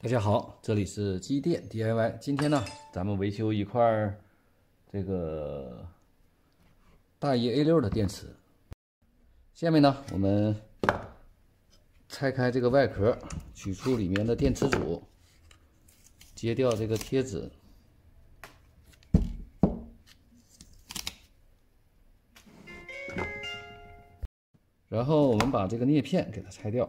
大家好，这里是机电 DIY。今天呢，咱们维修一块这个大一 A6的电池。下面呢，我们拆开这个外壳，取出里面的电池组，揭掉这个贴纸，然后我们把这个镍片给它拆掉。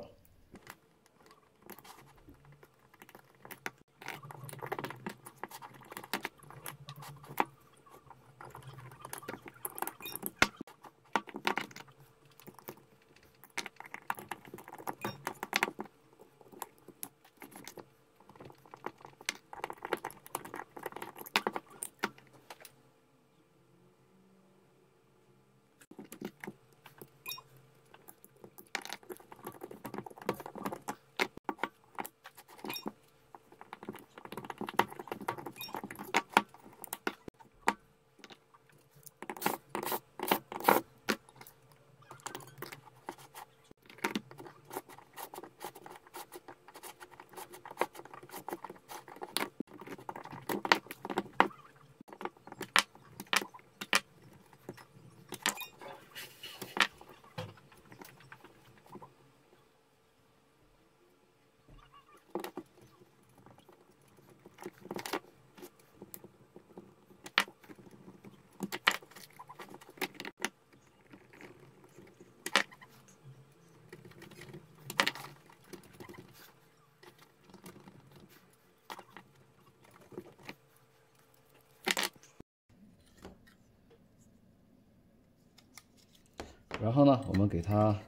然后呢，我们给它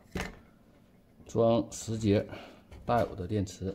装10节大有的电池。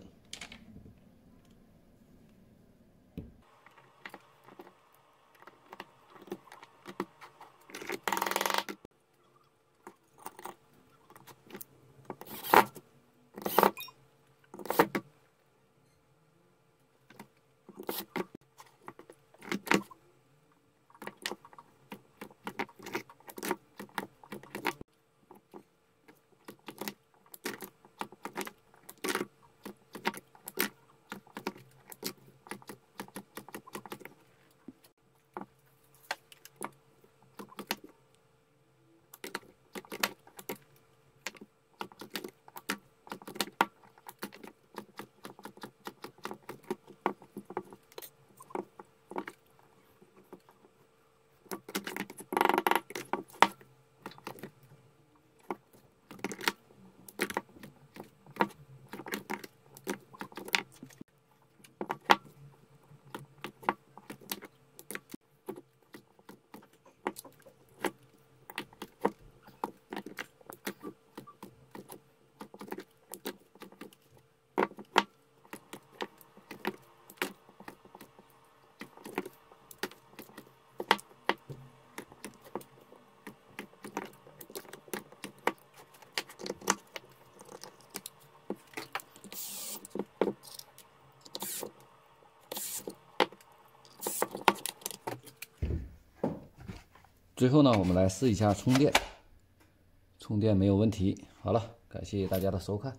最后呢，我们来试一下充电，充电没有问题。好了，感谢大家的收看。